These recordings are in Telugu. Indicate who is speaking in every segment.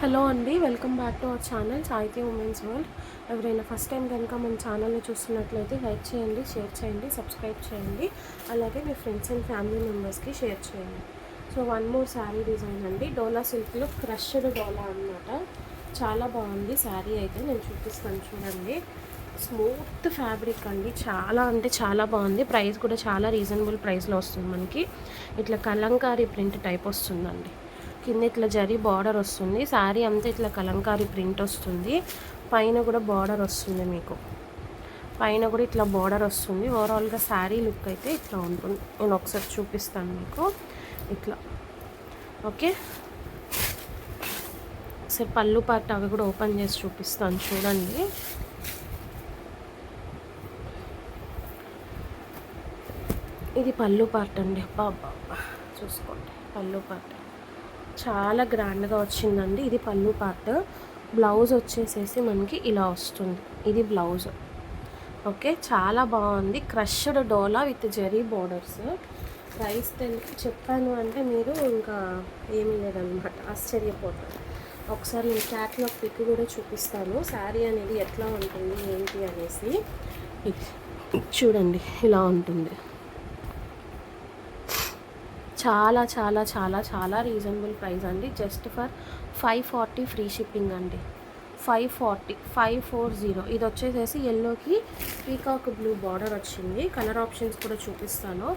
Speaker 1: హలో అండి, welcome back to our channel సాహితీ ఉమెన్స్ వరల్డ్. ఎవరైనా ఫస్ట్ టైం కనుక మన ఛానల్ని చూస్తున్నట్లయితే లైక్ చేయండి, షేర్ చేయండి, సబ్స్క్రైబ్ చేయండి. అలాగే మీ ఫ్రెండ్స్ అండ్ ఫ్యామిలీ మెంబర్స్కి షేర్ చేయండి. So one more sari design అండి, డోలా సిల్క్లో క్రష్డ్ డోలా అన్నమాట. చాలా బాగుంది శారీ అయితే, నేను చూపిస్తాను చూడండి. స్మూత్ ఫ్యాబ్రిక్ అండి, చాలా అంటే చాలా బాగుంది. ప్రైస్ కూడా చాలా రీజనబుల్ ప్రైస్లో వస్తుంది మనకి. ఇట్లా కలంకారీ ప్రింట్ టైప్ వస్తుందండి. కింద ఇట్లా జరీ బార్డర్ వస్తుంది, శారీ అంతా ఇట్లా కలంకారీ ప్రింట్ వస్తుంది. పైన కూడా బార్డర్ వస్తుంది, మీకు పైన కూడా ఇట్లా బార్డర్ వస్తుంది. ఓవరాల్గా శారీ లుక్ అయితే ఇట్లా ఉంటుంది. నేను ఒకసారి చూపిస్తాను మీకు ఇట్లా. ఓకే, సరే పళ్ళు పార్ట్ అవి కూడా ఓపెన్ చేసి చూపిస్తాను చూడండి. ఇది పళ్ళు పార్ట్ అండి. బాబా చూసుకోండి, పళ్ళు పార్ట్ చాలా గ్రాండ్గా వచ్చిందండి. ఇది పళ్ళు పార్ట్. బ్లౌజ్ వచ్చేసేసి మనకి ఇలా వస్తుంది, ఇది బ్లౌజ్. ఓకే, చాలా బాగుంది. క్రష్డ్ డోలా విత్ జెరీ బోర్డర్స్. ప్రైస్ చెప్పాను అంటే మీరు ఇంకా ఏమీ లేదనమాట, ఆశ్చర్యపోతారు. ఒకసారి నేను క్యాట్లాగ్ పిక్ కూడా చూపిస్తాను, శారీ అనేది ఎట్లా ఉంటుంది ఏంటి అనేసి. చూడండి ఇలా ఉంటుంది. చాలా చాలా చాలా చాలా రీజనబుల్ ప్రైస్ అండి. జస్ట్ ఫర్ 540 ఫ్రీ షిప్పింగ్ అండి. 540. ఇది వచ్చేసేసి ఎల్లోకి పీకాక్ బ్లూ బార్డర్ వచ్చింది. కలర్ ఆప్షన్స్ కూడా చూపిస్తాను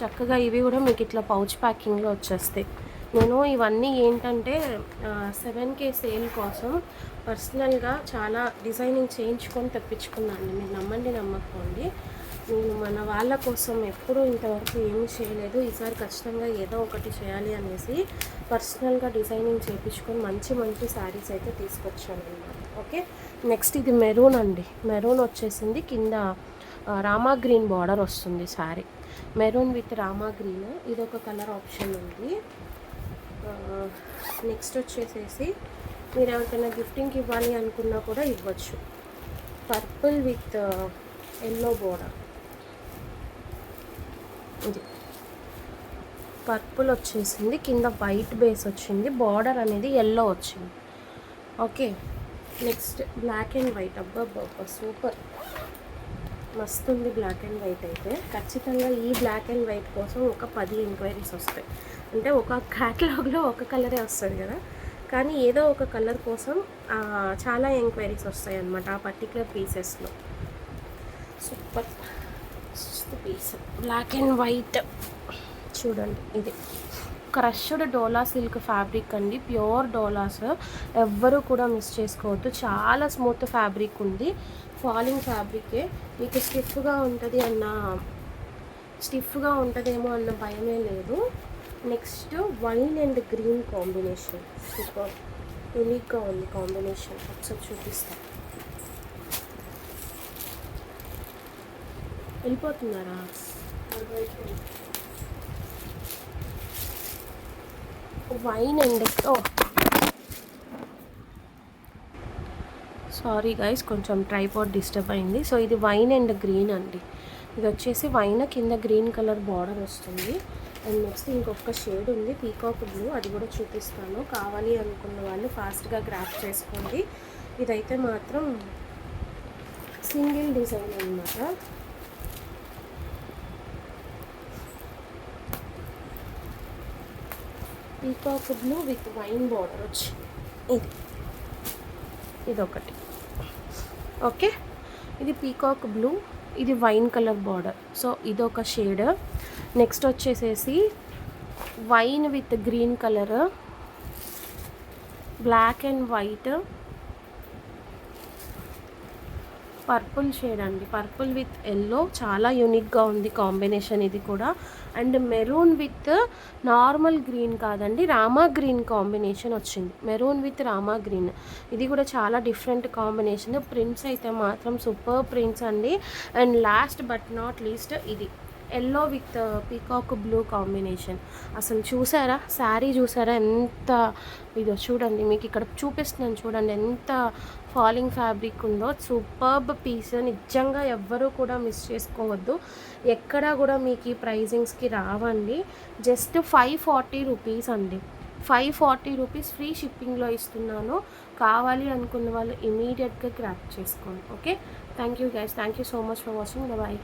Speaker 1: చక్కగా. ఇవి కూడా మీకు ఇట్లా పౌచ్ ప్యాకింగ్లో వచ్చేస్తాయి. నేను ఇవన్నీ ఏంటంటే 7K సేల్ కోసం పర్సనల్గా చాలా డిజైనింగ్ చేయించుకొని తెప్పించుకున్నాను. మీరు నమ్మండి నమ్మకండి, నేను మన వాళ్ళ కోసం ఎప్పుడూ ఇంతవరకు ఏమీ చేయలేదు. ఈసారి ఖచ్చితంగా ఏదో ఒకటి చేయాలి అనేసి పర్సనల్గా డిజైనింగ్ చేయించుకొని మంచి మంచి శారీస్ అయితే తీసుకొచ్చాను అన్నమాట. ఓకే, నెక్స్ట్ ఇది మెరూన్ అండి. మెరూన్ వచ్చేసింది, కింద రామా గ్రీన్ బార్డర్ వస్తుంది sari. Maroon with Rama green, ఇది ఒక కలర్ ఆప్షన్ ఉంది. నెక్స్ట్ వచ్చేసేసి మీరు ఎవరికైనా గిఫ్టింగ్కి ఇవ్వాలి అనుకున్నా కూడా ఇవ్వచ్చు. Purple with yellow border. ఇది పర్పుల్ వచ్చేసింది, కింద వైట్ బేస్ వచ్చింది, బార్డర్ అనేది ఎల్లో వచ్చింది. Okay, next black and white. అబ్బా సూపర్, మస్తు ఉంది బ్లాక్ అండ్ వైట్ అయితే. ఖచ్చితంగా ఈ బ్లాక్ అండ్ వైట్ కోసం ఒక 10 ఎంక్వైరీస్ వస్తాయి. అంటే ఒక క్యాటలాగ్లో ఒక కలరే వస్తుంది కదా, కానీ ఏదో ఒక కలర్ కోసం చాలా ఎంక్వైరీస్ వస్తాయి అన్నమాట ఆ పర్టికులర్ పీసెస్లో. Super piece black and white చూడండి. ఇది క్రష్డ్ డోలా సిల్క్ ఫ్యాబ్రిక్ అండి, ప్యూర్ డోలాస్. ఎవ్వరూ కూడా మిస్ చేసుకోవద్దు. చాలా స్మూత్ ఫ్యాబ్రిక్ ఉంది, ఫాలింగ్ ఫ్యాబ్రికే. మీకు స్టిఫ్గా ఉంటుందేమో అన్న భయమే లేదు. Next wine and green combination super యూనిక్గా ఉంది కాంబినేషన్. ఒకసారి చూపిస్తాను. వెళ్ళిపోతున్నారా? వైన్ అండ్ సారీ గైస్, కొంచెం ట్రైపాడ్ డిస్టర్బ్ అయింది. సో ఇది వైన్ అండ్ గ్రీన్ అండి. ఇది వచ్చేసి వైన్, కింద గ్రీన్ కలర్ బార్డర్ వస్తుంది. అండ్ నెక్స్ట్ ఇంకొక షేడ్ ఉంది పీకాక్ బ్లూ, అది కూడా చూపిస్తాను. కావాలి అనుకున్న వాళ్ళు ఫాస్ట్గా గ్రాప్ చేసుకోండి. ఇదైతే మాత్రం సింగిల్ డిజైన్ అన్నమాట. Peacock blue with wine border వచ్చి ఇదొకటి. ఓకే, ఇది పీకాక్ బ్లూ, ఇది వైన్ కలర్ బార్డర్. సో ఇదొక షేడ్. నెక్స్ట్ వచ్చేసేసి wine with green colour, black and white, purple shade అండి. పర్పుల్ విత్ ఎల్లో, చాలా యూనిక్గా ఉంది కాంబినేషన్ ఇది కూడా. And maroon with normal green కాదండి, రామా గ్రీన్ కాంబినేషన్ వచ్చింది. మెరూన్ విత్ రామా గ్రీన్, ఇది కూడా చాలా డిఫరెంట్ కాంబినేషన్. ప్రింట్స్ అయితే మాత్రం సూపర్ ప్రింట్స్ అండి. And last but not least ఇది yellow with peacock blue combination. అసలు చూసారా శారీ, చూసారా ఎంత ఇదో చూడండి. మీకు ఇక్కడ చూపిస్తున్నాను చూడండి ఎంత ఫాలింగ్ ఫ్యాబ్రిక్ ఉందో. సూపర్బ్ పీస్, నిజంగా ఎవ్వరూ కూడా మిస్ చేసుకోవద్దు. ఎక్కడా కూడా మీకు ఈ ప్రైజింగ్స్కి రావండి. జస్ట్ 540 రూపీస్ అండి. 540 రూపీస్ ఫ్రీ షిప్పింగ్లో ఇస్తున్నాను. కావాలి అనుకున్న వాళ్ళు ఇమీడియట్గా గ్రాబ్ చేసుకోండి. Okay, thank you guys, thank you so much for watching. Bye.